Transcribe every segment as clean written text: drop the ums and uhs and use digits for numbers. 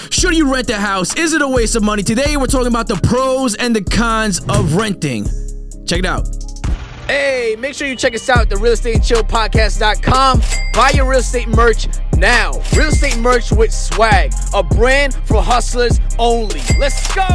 Should you rent a house? Is it a waste of money? Today we're talking about the pros and the cons of renting. Check it out. Hey, make sure you check us out at the realestateandchillpodcast.com. Buy your real estate merch now. Real estate merch with swag. A brand for hustlers only. Let's go!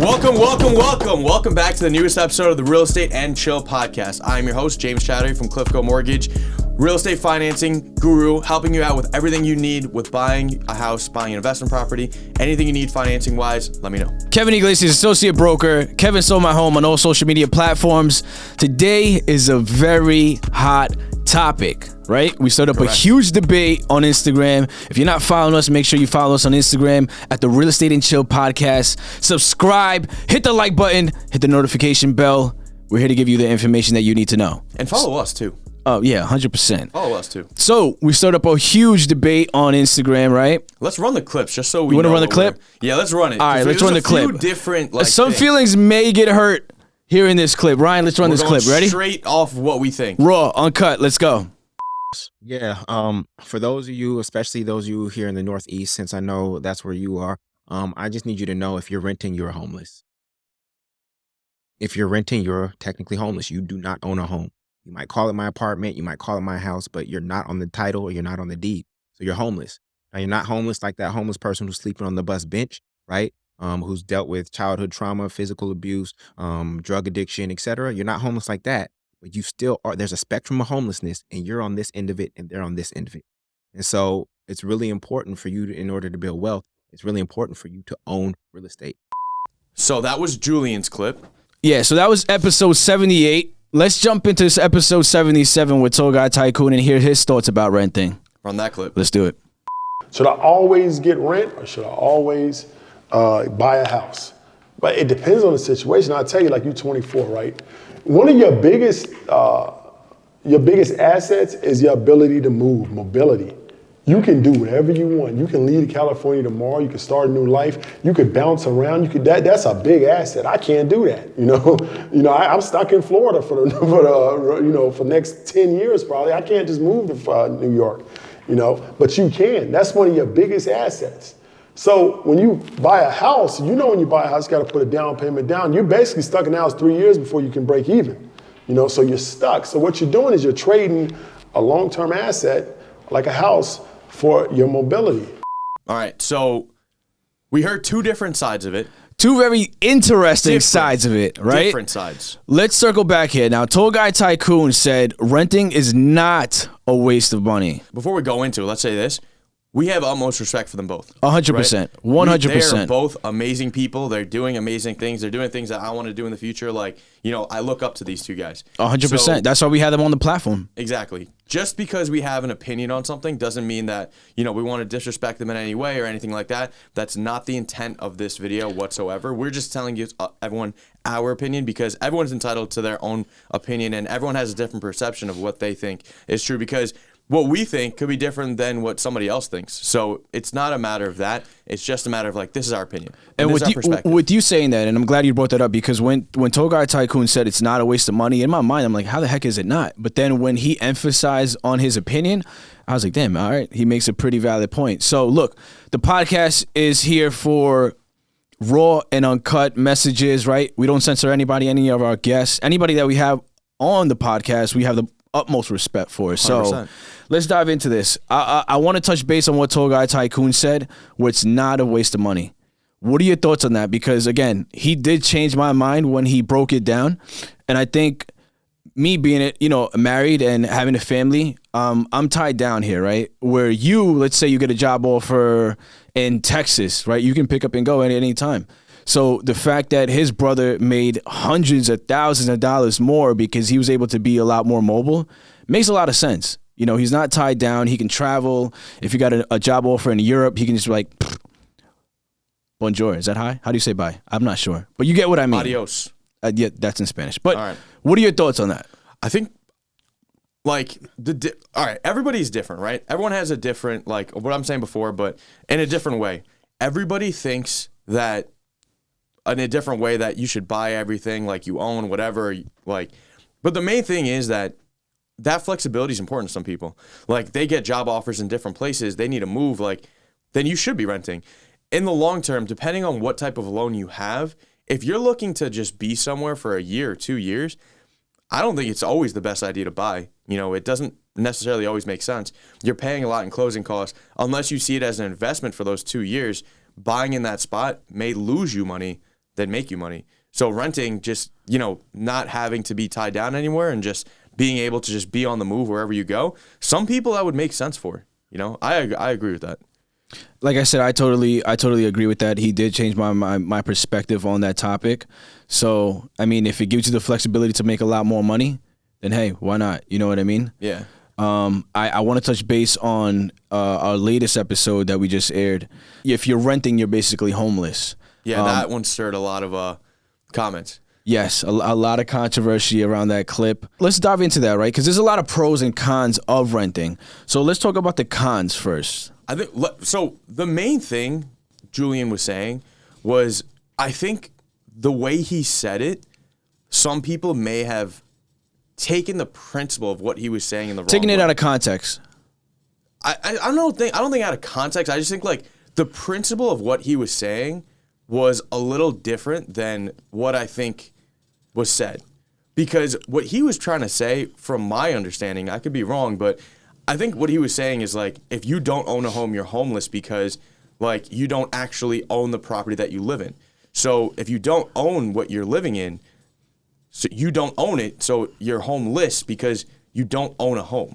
Welcome back to the newest episode of the Real Estate and Chill podcast. I'm your host, James Chattery from Cliffco Mortgage, real estate financing guru, helping you out with everything you need with buying a house, buying an investment property, anything you need financing wise, let me know. Kevin Iglesias, associate broker. Kevin sold my home on all social media platforms. Today is a very hot topic, right? We started up a huge debate on Instagram. If you're not following us, make sure you follow us on Instagram at the Real Estate and Chill podcast. Subscribe, hit the like button, hit the notification bell. We're here to give you the information that you need to know. And follow us too. Oh, yeah, 100%. Follow us too. So we started up a huge debate on Instagram, right? Let's run the clips just so we want to know run the clip? Yeah, let's run it. All right, let's run the clip. Few different, Some things. feelings may get hurt hearing this clip. Ryan, let's run this clip. Ready? Straight off what we think. Raw, uncut. Let's go. Yeah, for those of you, especially those of you here in the Northeast, since I know that's where you are, I just need you to know if you're renting, you're homeless. If you're renting, you're technically homeless. You do not own a home. You might call it my apartment, you might call it my house, but you're not on the title or you're not on the deed. So you're homeless. Now, you're not homeless like that homeless person who's sleeping on the bus bench, right? Who's dealt with childhood trauma, physical abuse, drug addiction, etc. You're not homeless like that, but you still are. There's a spectrum of homelessness, and you're on this end of it, and they're on this end of it. And so it's really important for you to, in order to build wealth, it's really important for you to own real estate. So that was Julian's clip. Yeah, so that was episode 78. Let's jump into this episode 77 with Tall Guy Tycoon and hear his thoughts about renting. Run that clip. Let's do it. Should I always get rent or should I always buy a house? But it depends on the situation. I'll tell you, like, you're 24, right? One of your biggest assets is your ability to move, mobility. You can do whatever you want. You can leave to California tomorrow. You can start a new life. You could bounce around. That's a big asset. I can't do that. I'm stuck in Florida for the next 10 years probably. I can't just move to New York. But you can. That's one of your biggest assets. So when you buy a house, when you buy a house, you got to put a down payment down. You're basically stuck in the house 3 years before you can break even. So you're stuck. So what you're doing is you're trading a long-term asset like a house for your mobility. All right, so we heard two different sides of it. Two very interesting sides of it, right? Different sides. Let's circle back here. Now, Tall Guy Tycoon said renting is not a waste of money. Before we go into it, let's say this. We have utmost respect for them both. 100%. 100%. They're both amazing people. They're doing amazing things. They're doing things that I want to do in the future. I look up to these two guys. 100%. So, that's why we have them on the platform. Exactly. Just because we have an opinion on something doesn't mean that, we want to disrespect them in any way or anything like that. That's not the intent of this video whatsoever. We're just telling you, everyone, our opinion, because everyone's entitled to their own opinion and everyone has a different perception of what they think is true, because what we think could be different than what somebody else thinks. So it's not a matter of that. It's just a matter of this is our opinion. And with you saying that, and I'm glad you brought that up, because when Tall Guy Tycoon said it's not a waste of money, in my mind, I'm like, how the heck is it not? But then when he emphasized on his opinion, I was like, damn, all right, he makes a pretty valid point. So look, the podcast is here for raw and uncut messages, right? We don't censor anybody, any of our guests, anybody that we have on the podcast, we have the utmost respect for. So 100%. Let's dive into this. I want to touch base on what Tall Guy Tycoon said, where it's not a waste of money. What are your thoughts on that? Because again, he did change my mind when he broke it down. And I think me being married and having a family, I'm tied down here, right? Where let's say you get a job offer in Texas, right? You can pick up and go at any time. So the fact that his brother made hundreds of thousands of dollars more because he was able to be a lot more mobile makes a lot of sense. He's not tied down. He can travel. If you got a job offer in Europe, he can just be like, bonjour. Is that hi? How do you say bye? I'm not sure. But you get what I mean. Adios. Yeah, that's in Spanish. But All right. What are your thoughts on that? I think, all right, everybody's different, right? Everyone has a different, what I'm saying before, but in a different way. Everybody thinks that in a different way that you should buy everything like you own, whatever, but the main thing is that that flexibility is important to some people. Like, they get job offers in different places, they need to move, like, then you should be renting. In the long term, depending on what type of loan you have, if you're looking to just be somewhere for a year or 2 years, I don't think it's always the best idea to buy. You know, it doesn't necessarily always make sense. You're paying a lot in closing costs. Unless you see it as an investment for those 2 years, buying in that spot may lose you money than make you money. So renting, just, you know, not having to be tied down anywhere and just being able to just be on the move wherever you go, some people that would make sense for. You know, I agree with that. Like I said, I totally agree with that. He did change my perspective on that topic. So, I mean, if it gives you the flexibility to make a lot more money, then hey, why not? You know what I mean? Yeah. I want to touch base on our latest episode that we just aired. If you're renting, you're basically homeless. Yeah, that one stirred a lot of comments. Yes, a lot of controversy around that clip. Let's dive into that, right? Because there's a lot of pros and cons of renting. So let's talk about the cons first. I think so. The main thing Julian was saying was, I think the way he said it, some people may have taken the principle of what he was saying in the wrong Taking it way. out of context. I don't think out of context. I just think like the principle of what he was saying was a little different than what I think was said. Because what he was trying to say, from my understanding, I could be wrong, but I think what he was saying is like, if you don't own a home, you're homeless because like you don't actually own the property that you live in. So if you don't own what you're living in, so you don't own it, so you're homeless because you don't own a home.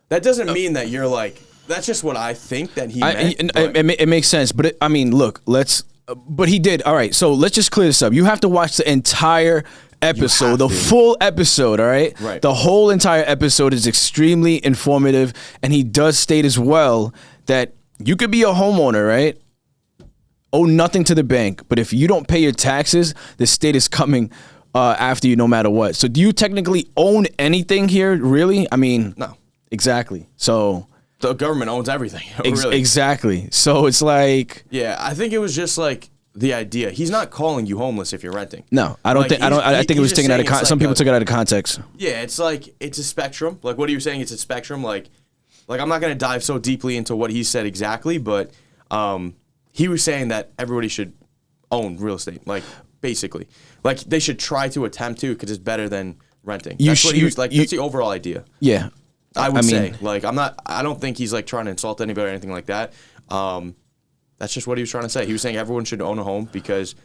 That doesn't mean that you're like, that's just what I think that he meant. It makes sense, but I mean, look, but he did. All right, so let's just clear this up. You have to watch the entire episode, the full episode, all right? Right. The whole entire episode is extremely informative, and he does state as well that you could be a homeowner, right? Owe nothing to the bank, but if you don't pay your taxes, the state is coming after you no matter what. So do you technically own anything here, really? I mean, No. Exactly. So The government owns everything. Really. exactly. So it's like, Yeah, I think it was just like the idea. He's not calling you homeless if you're renting. no, I don't Like, think. I don't. I think it he's was just taken out of. saying it's Some like people a- took it out of context. Yeah, it's like it's a spectrum. Like what are you saying? It's a spectrum. Like I'm not gonna dive so deeply into what he said exactly, but he was saying that everybody should own real estate. Like basically, like they should try to attempt to because it's better than renting. That's what he was like. That's the overall idea. Yeah, I would mean, say. Like I don't think he's like trying to insult anybody or anything like that. That's just what he was trying to say. He was saying everyone should own a home because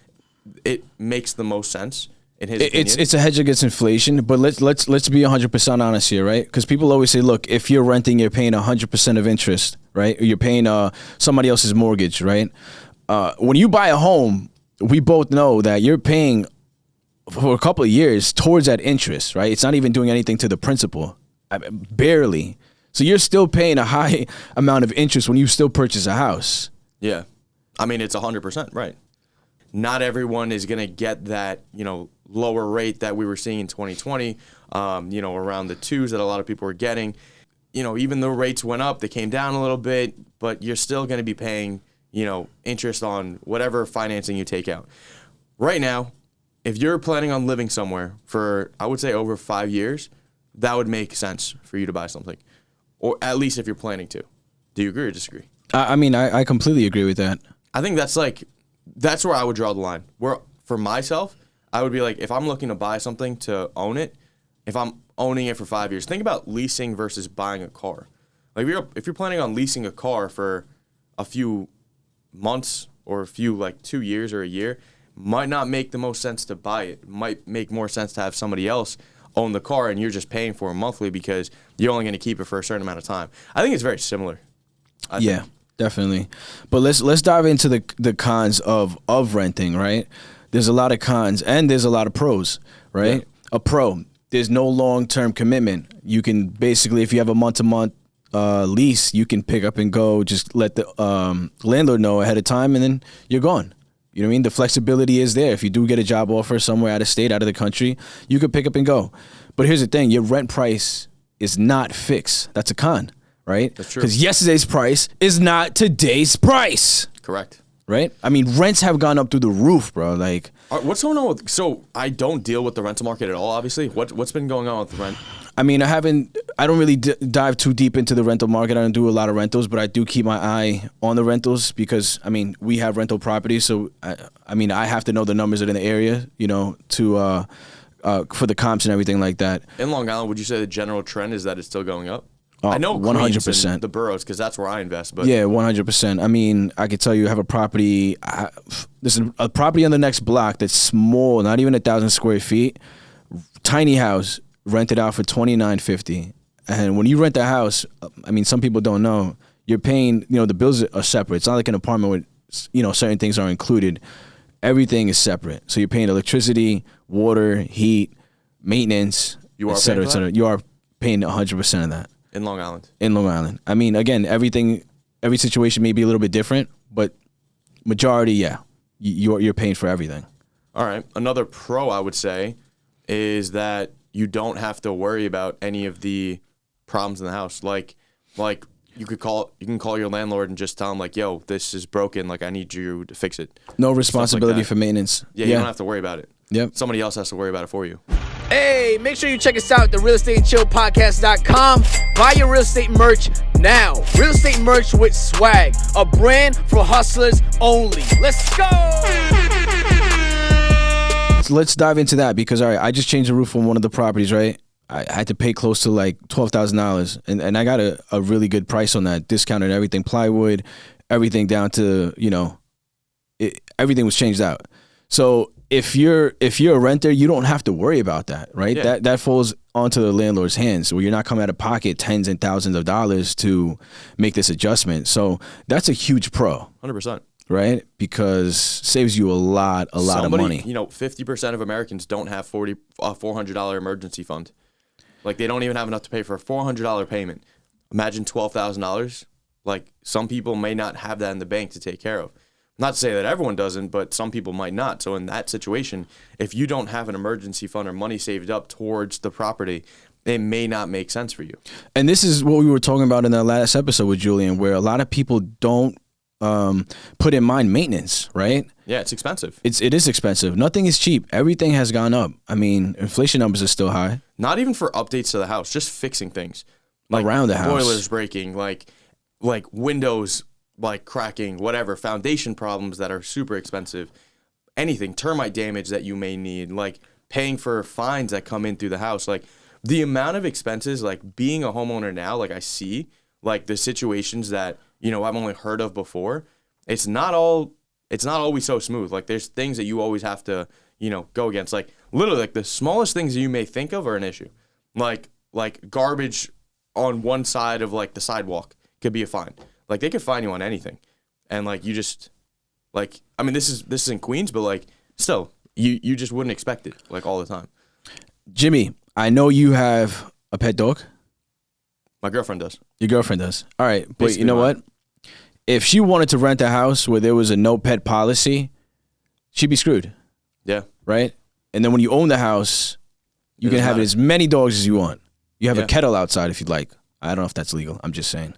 it makes the most sense in his opinion. it's a hedge against inflation. But let's be 100% honest here, right? Because people always say, look, if you're renting, you're paying 100% of interest, right? Or you're paying somebody else's mortgage, right? When you buy a home, we both know that you're paying for a couple of years towards that interest, right? It's not even doing anything to the principal, barely. So you're still paying a high amount of interest when you still purchase a house. Yeah. I mean, it's 100% right. Not everyone is going to get that, lower rate that we were seeing in 2020, around the 2s that a lot of people were getting. Even though rates went up, they came down a little bit, but you're still going to be paying, interest on whatever financing you take out. Right now, if you're planning on living somewhere for, I would say, over 5 years, that would make sense for you to buy something. Or at least if you're planning to. Do you agree or disagree? I mean, I completely agree with that. I think that's where I would draw the line. Where for myself, I would be like, if I'm looking to buy something to own it, if I'm owning it for 5 years, think about leasing versus buying a car. Like if you're planning on leasing a car for a few months or a few 2 years or a year, might not make the most sense to buy it. Might make more sense to have somebody else own the car and you're just paying for it monthly because you're only going to keep it for a certain amount of time. I think it's very similar. I think. Definitely. But let's dive into the cons of renting, right? There's a lot of cons and there's a lot of pros, right? Yeah. A pro, there's no long-term commitment. You can basically, if you have a month-to-month lease, you can pick up and go, just let the landlord know ahead of time and then you're gone. You know what I mean? The flexibility is there. If you do get a job offer somewhere out of state, out of the country, you could pick up and go. But here's the thing, your rent price is not fixed. That's a con. Right? That's true. Because yesterday's price is not today's price. Correct. Right? I mean, rents have gone up through the roof, bro. Like, What's going on with? So I don't deal with the rental market at all. Obviously, what's been going on with the rent? I mean, I don't really dive too deep into the rental market. I don't do a lot of rentals, but I do keep my eye on the rentals because, I mean, we have rental properties. So, I mean, I have to know the numbers that are in the area, you know, to for the comps and everything like that. In Long Island, would you say the general trend is that it's still going up? Oh, I know 100%. the boroughs, because that's where I invest. But Yeah, 100%. I mean, I could tell you I have a property. There's a property on the next block that's small, not even 1,000 square feet, tiny house, rented out for $29.50. And when you rent a house, I mean, some people don't know, you're paying, you know, the bills are separate. It's not like an apartment with, you know, certain things are included. Everything is separate. So you're paying electricity, water, heat, maintenance, You are et cetera, paying et for cetera. You are paying 100% of that in Long Island. in Long Island. I mean, again, every situation may be a little bit different, but majority, yeah, you're paying for everything. All right. Another pro, I would say, is that you don't have to worry about any of the problems in the house. Like you can call your landlord and just tell him like, yo, this is broken. Like, I need you to fix it. No responsibility that. for maintenance. Yeah, you don't have to worry about it. Yep. Somebody else has to worry about it for you. Hey, make sure you check us out at therealestatechillpodcast.com. Buy your real estate merch now. Real estate merch with swag, a brand for hustlers only. Let's go. Let's dive into that because, all right, I just changed the roof on one of the properties, right? I had to pay close to like $12,000, and I got a really good price on that, discounted everything, plywood, everything down to, you know, everything was changed out. So if you're a renter, you don't have to worry about that, right? Yeah. That falls onto the landlord's hands, where you're not coming out of pocket tens and thousands of dollars to make this adjustment. So that's a huge pro. 100%. Right? Because saves you a lot of money. You know, 50% of Americans don't have $400 emergency fund. Like, they don't even have enough to pay for a $400 payment. Imagine $12,000. Like, some people may not have that in the bank to take care of. Not to say that everyone doesn't, but some people might not. So in that situation, if you don't have an emergency fund or money saved up towards the property, it may not make sense for you. And this is what we were talking about in the last episode with Julian, where a lot of people don't put in mind maintenance, right? Yeah, it's expensive. It is expensive. Nothing is cheap. Everything has gone up. I mean, inflation numbers are still high. Not even for updates to the house, just fixing things. Like around the house. Boilers breaking, like windows like cracking, whatever, foundation problems that are super expensive. Anything, termite damage that you may need, like paying for fines that come in through the house. Like, the amount of expenses, like being a homeowner now, like I see, like the situations that, you know, I've only heard of before. It's not always so smooth. Like, there's things that you always have to, you know, go against. Like, literally, like the smallest things that you may think of are an issue. Like garbage on one side of like the sidewalk could be a fine. Like, they could fine you on anything. And like, you just, like, I mean, this is in Queens, but like, still, you just wouldn't expect it like all the time. Jimmy, I know you have a pet dog. My girlfriend does. Your girlfriend does. All right. But Basically you know mine. what? If she wanted to rent a house where there was a no pet policy, she'd be screwed, Yeah. right? And then when you own the house, you It can doesn't have matter. as many dogs as you want. You have Yeah. a kettle outside if you'd like. I don't know if that's legal. I'm just saying.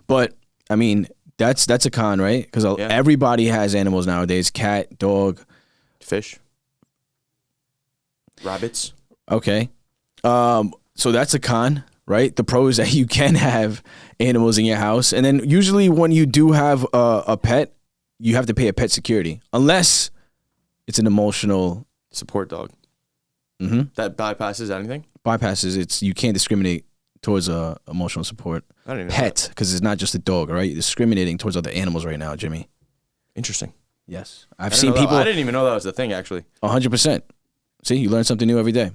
But, I mean, that's a con, right? Because Yeah. everybody has animals nowadays. Cat, dog. Fish. Rabbits. Okay. So that's a con, right? The pro is that you can have animals in your house. And then usually when you do have a pet, you have to pay a pet security. Unless it's an emotional Support dog. Mhm. That bypasses anything? bypasses. You can't discriminate towards emotional support. I don't even know Pet, because it's not just a dog, all right? You're discriminating towards other animals right now, Jimmy. that. Interesting. Yes. I've I seen didn't know that- people I didn't even know that was the thing, actually. 100%. See, you learn something new every day.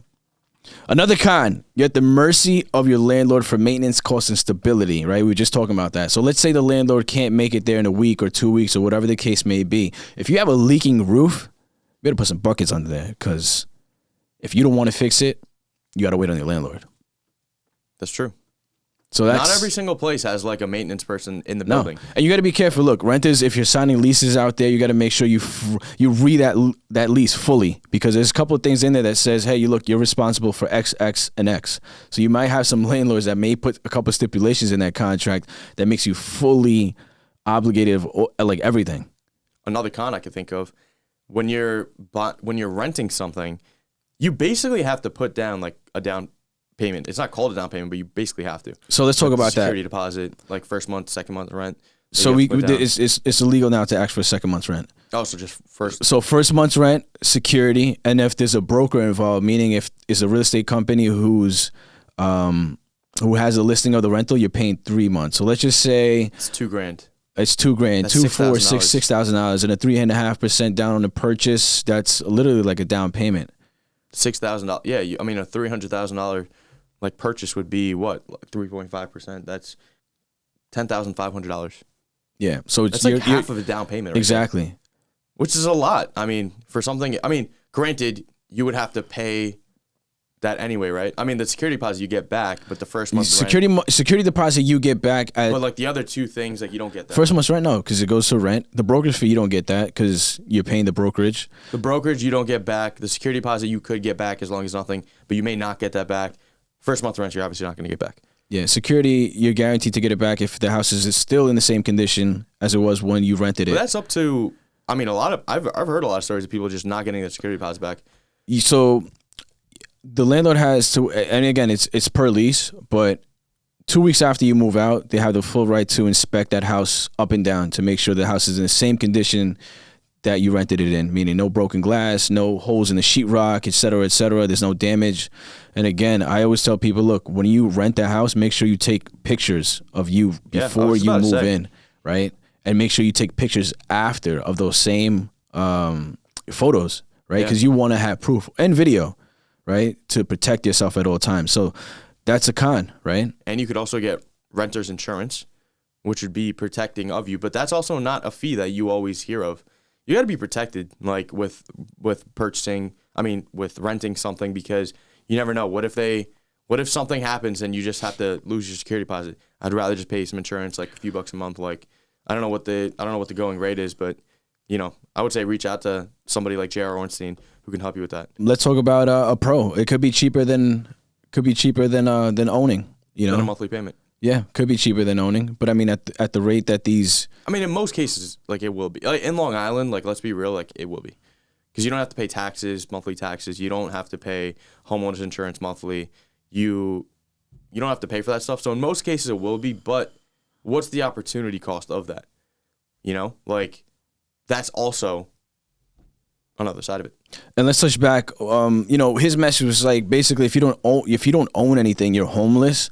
Another con, you're at the mercy of your landlord for maintenance, costs, and stability, right? We were just talking about that. So let's say the landlord can't make it there in a week or 2 weeks or whatever the case may be. If you have a leaking roof, you better put some buckets under there, because if you don't want to fix it, you got to wait on your landlord. That's true. So that's Not every single place has like a maintenance person in the no, building. and you got to be careful. Look, renters, if you're signing leases out there, you got to make sure you read that lease fully, because there's a couple of things in there that says, hey, you're responsible for X, X, and X. So you might have some landlords that may put a couple of stipulations in that contract that makes you fully obligated of like everything. Another con I could think of, when you're renting something, you basically have to put down like a down payment. It's not called a down payment, but you basically have to. So let's talk about that. Security deposit, like first month, second month rent. that So you have to put down. it's illegal now to ask for a second month's rent. Oh, so just first. So first month's rent, security, and if there's a broker involved, meaning if it's a real estate company who has a listing of the rental, you're paying 3 months. So let's just say It's $2,000. it's $2,000, That's $2,000, $6,000. $6,000, and a 3.5% down on the purchase. That's literally like a down payment. $6,000. Yeah, I mean a $300,000 like purchase would be what, like 3.5%. That's $10,500. Yeah. So it's That's like half of a down payment. Right exactly. there, which is a lot. I mean, for something. I mean, granted, you would have to pay that anyway, right? I mean, the security deposit you get back, but the first month's rent. Security deposit you get back at But like the other two things, like you don't get that. first month's rent, no, because it goes to rent. The brokerage fee you don't get that because you're paying the brokerage. The brokerage you don't get back. The security deposit you could get back as long as nothing, but you may not get that back. First month rent you're obviously not going to get back. Yeah, security you're guaranteed to get it back if the house is still in the same condition as it was when you rented But it. that's up to. I mean, I've heard a lot of stories of people just not getting their security deposit back. So the landlord has to, and again, it's per lease, but 2 weeks after you move out, they have the full right to inspect that house up and down to make sure the house is in the same condition that you rented it in, meaning no broken glass, no holes in the sheetrock, et cetera, there's no damage. And again, I always tell people, look, when you rent a house, make sure you take pictures of you Yeah, I before was you about to move say. in, right? And make sure you take pictures after of those same photos, right? Yeah. Because you want to have proof and video, right, to protect yourself at all times. So that's a con, right? And you could also get renter's insurance, which would be protecting of you. But that's also not a fee that you always hear of. You got to be protected, like with purchasing. I mean, with renting something, because you never know. What if something happens and you just have to lose your security deposit? I'd rather just pay some insurance, like a few bucks a month. Like I don't know what the going rate is, but I would say reach out to somebody like J.R. Ornstein who can help you with that. Let's talk about a pro. It could be cheaper than owning. Then a monthly payment. Yeah, could be cheaper than owning, but I mean, at the rate that these, I mean, in most cases, like it will be. Like, in Long Island, like let's be real, like it will be, because you don't have to pay taxes, monthly taxes. You don't have to pay homeowners insurance monthly. You don't have to pay for that stuff. So in most cases, it will be. But what's the opportunity cost of that? Like that's also another side of it. and let's touch back. His message was like basically, if you don't own anything, you're homeless.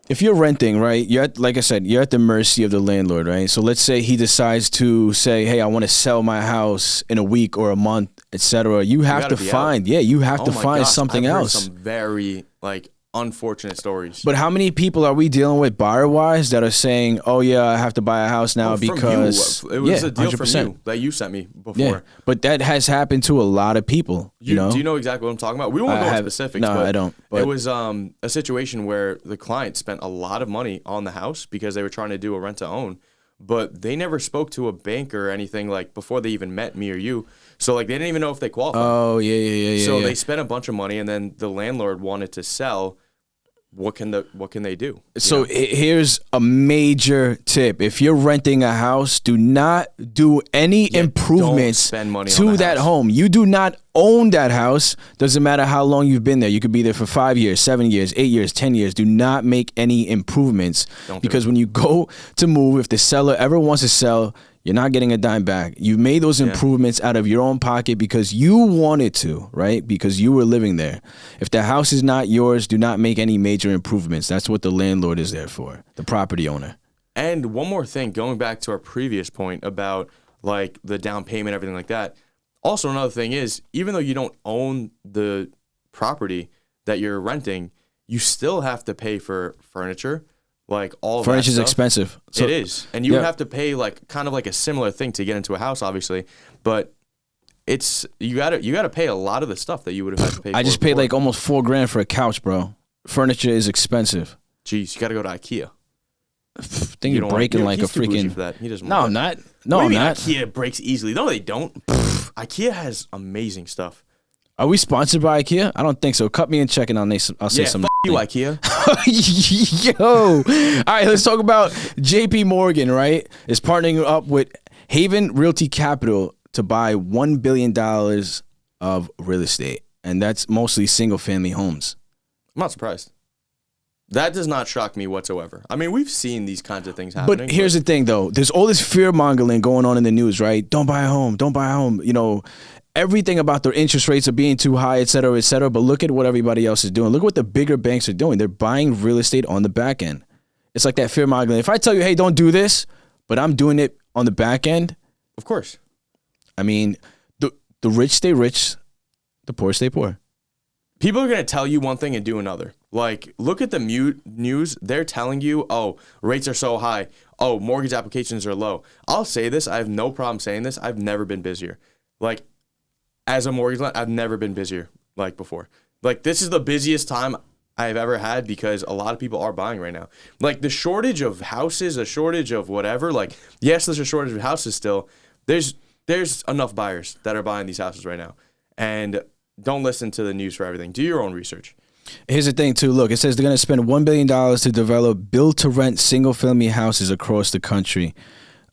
If you're renting, right, like I said, you're at the mercy of the landlord, right? So let's say he decides to say, hey, I want to sell my house in a week or a month, etc. You have to gotta be find, out. you have to Oh my find gosh, something I've heard else. some very unfortunate stories. But how many people are we dealing with buyer-wise that are saying, oh, yeah, I have to buy a house now From you. because... It was yeah, a deal 100%. from you that you sent me before. Yeah, but that has happened to a lot of people, you know? Do you know exactly what I'm talking about? We won't I go into have- specifics. no, but I don't, but- it was a situation where the client spent a lot of money on the house because they were trying to do a rent to own, but they never spoke to a banker or anything like before they even met me or you. So like they didn't even know if they qualified. Oh, yeah. So yeah. they spent a bunch of money, and then the landlord wanted to sell. What can they do? So here's a major tip. If you're renting a house, do not do any improvements spend money to on the that house. home. You do not own that house. Doesn't matter how long you've been there. You could be there for 5 years, 7 years, 8 years, 10 years. Do not make any improvements. Don't do Because it. when you go to move, if the seller ever wants to sell, you're not getting a dime back. You made those improvements out of your own pocket because you wanted to, right? Because you were living there. If the house is not yours, do not make any major improvements. That's what the landlord is there for, the property owner. And one more thing, going back to our previous point about like the down payment, everything like that. Also, another thing is, even though you don't own the property that you're renting, you still have to pay for furniture, like all of that Furniture's stuff. expensive. So, It is, and you yeah. have to pay like kind of like a similar thing to get into a house, obviously. But it's you gotta pay a lot of the stuff that you would have had to pay. I just paid like almost $4,000 for a couch, bro. Furniture is expensive. Jeez, you gotta go to IKEA. Thing you're breaking like a he's too bougie freaking. for that. He doesn't. No, want I'm that. not. No, What do I'm you mean not. IKEA breaks easily. No, they don't. IKEA has amazing stuff. Are we sponsored by IKEA? I don't think so. Cut me and check and I'll say Yeah, some. f- you IKEA. Yo. All right, let's talk about JP Morgan, right? Is partnering up with Haven Realty Capital to buy $1 billion of real estate. And that's mostly single family homes. I'm not surprised. That does not shock me whatsoever. I mean, we've seen these kinds of things happening. But here's the thing, though. There's all this fear-mongering going on in the news, right? Don't buy a home. Don't buy a home. You know, everything about their interest rates are being too high, et cetera, et cetera. But look at what everybody else is doing. Look what the bigger banks are doing. They're buying real estate on the back end. It's like that fear-mongering. If I tell you, hey, don't do this, but I'm doing it on the back end. Of course. I mean, the rich stay rich, the poor stay poor. People are going to tell you one thing and do another. Like, look at the news. They're telling you, oh, rates are so high. Oh, mortgage applications are low. I'll say this. I have no problem saying this. I've never been busier. Like, as a mortgage lender, I've never been busier like before. Like, this is the busiest time I've ever had because a lot of people are buying right now. Like, the shortage of houses, a shortage of whatever. Like, yes, there's a shortage of houses still. There's enough buyers that are buying these houses right now. And don't listen to the news for everything. Do your own research. Here's the thing, too. Look, it says they're going to spend $1 billion to develop build-to-rent single-family houses across the country,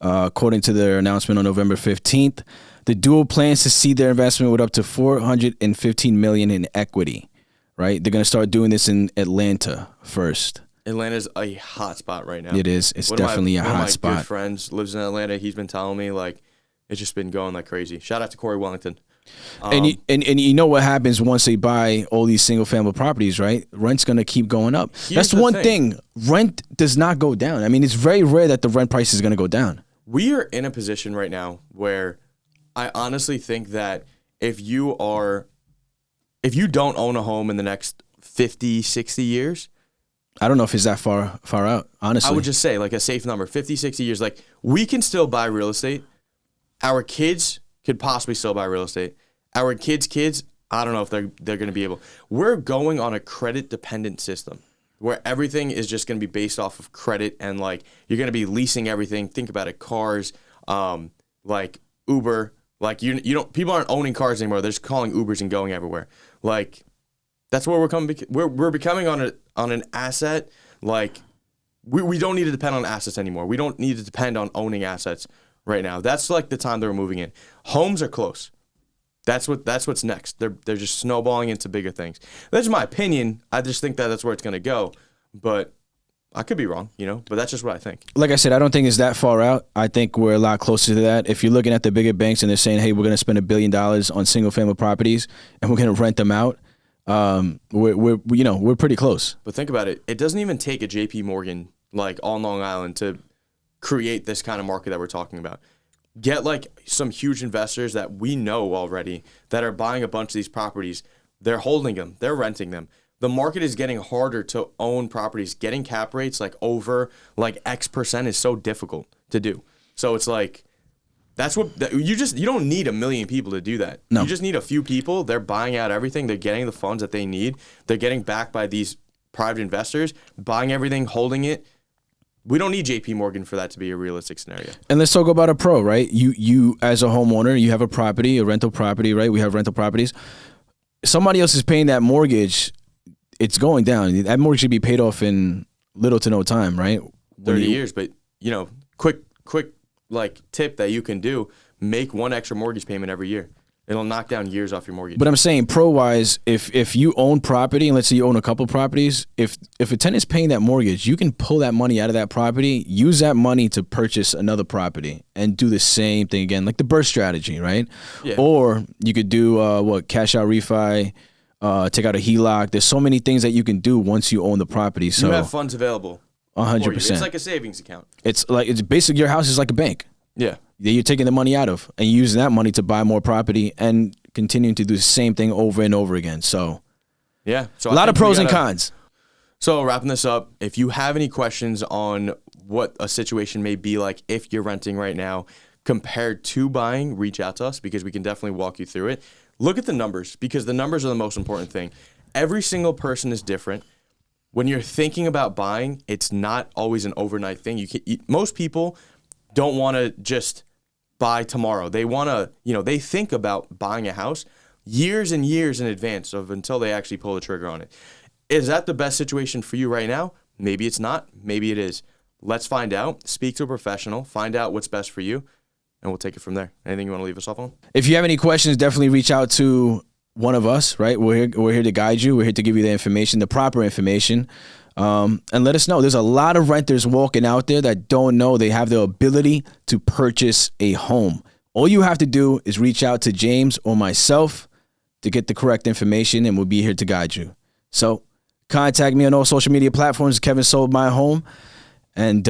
according to their announcement on November 15th. The duo plans to seed their investment with up to $415 million in equity, right? They're going to start doing this in Atlanta first. Atlanta's a hot spot right now. It is. It's definitely a hot spot. One of my spot. good friends lives in Atlanta. He's been telling me, like, it's just been going like crazy. Shout out to Corey Wellington. And you know what happens once they buy all these single family properties, right? Rent's going to keep going up. That's the one thing. Rent does not go down. I mean, it's very rare that the rent price is going to go down. We are in a position right now where I honestly think that if you don't own a home in the next 50, 60 years, I don't know if it's that far out, honestly. I would just say like a safe number, 50, 60 years, like we can still buy real estate. Our kids could possibly still buy real estate. Our kids, I don't know if they're going to be able. We're going on a credit dependent system where everything is just going to be based off of credit and like you're going to be leasing everything. Think about it, cars, like Uber, like you don't people aren't owning cars anymore. They're just calling Ubers and going everywhere. Like that's where we're becoming on an asset. Like we don't need to depend on assets anymore. We don't need to depend on owning assets right now. That's like the time that we're moving in. Homes are close. That's what's next. They're just snowballing into bigger things. That's my opinion. I just think that that's where it's going to go. But I could be wrong, but that's just what I think. Like I said, I don't think it's that far out. I think we're a lot closer to that. If you're looking at the bigger banks and they're saying, hey, we're going to spend $1 billion on single family properties and we're going to rent them out, we're pretty close. But think about it. It doesn't even take a JP Morgan like on Long Island to create this kind of market that we're talking about. Get like some huge investors that we know already that are buying a bunch of these properties. They're holding them. They're renting them. The market is getting harder to own properties. Getting cap rates like over like X% is so difficult to do. So it's like that's what you don't need 1 million people to do that. No. You just need a few people. They're buying out everything. They're getting the funds that they need. They're getting backed by these private investors, buying everything, holding it. We don't need JP Morgan for that to be a realistic scenario. And let's talk about a pro, right? You as a homeowner, you have a property, a rental property, right? We have rental properties. Somebody else is paying that mortgage. It's going down. That mortgage should be paid off in little to no time, right? 30 years, but quick like tip that you can do, make one extra mortgage payment every year. It'll knock down years off your mortgage. But I'm saying pro-wise, if you own property, and let's say you own a couple properties, if a tenant's paying that mortgage, you can pull that money out of that property, use that money to purchase another property, and do the same thing again, like the burst strategy, right? Yeah. Or you could do cash out refi, take out a HELOC. There's so many things that you can do once you own the property. So you have funds available. 100%. It's like a savings account. It's basically your house is like a bank. Yeah. That you're taking the money out of and using that money to buy more property and continuing to do the same thing over and over again. So, yeah. So a lot of pros and cons. So wrapping this up, if you have any questions on what a situation may be like if you're renting right now compared to buying, reach out to us because we can definitely walk you through it. Look at the numbers because the numbers are the most important thing. Every single person is different. When you're thinking about buying, it's not always an overnight thing. Most people don't want to just buy tomorrow. They want to, they think about buying a house years and years in advance until they actually pull the trigger on it. Is that the best situation for you right now? Maybe it's not. Maybe it is. Let's find out. Speak to a professional. Find out what's best for you, and we'll take it from there. Anything you want to leave us off on? If you have any questions, definitely reach out to one of us, right? We're here to guide you. We're here to give you the information, the proper information. And let us know. There's a lot of renters walking out there that don't know they have the ability to purchase a home. All you have to do is reach out to James or myself to get the correct information, and we'll be here to guide you. So contact me on all social media platforms. Kevin Sold My Home. And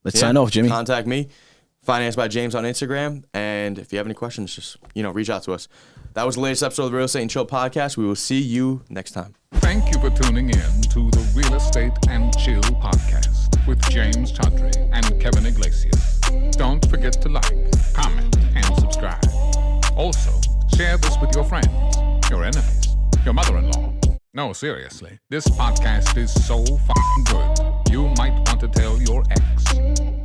let's sign off, Jimmy. Contact me. Financed by James on Instagram. And if you have any questions, just, reach out to us. That was the latest episode of the Real Estate and Chill podcast. We will see you next time. Thank you for tuning in to the Real Estate and Chill podcast with James Chaudhry and Kevin Iglesias. Don't forget to like, comment, and subscribe. Also, share this with your friends, your enemies, your mother-in-law. No, seriously, this podcast is so fucking good, you might want to tell your ex.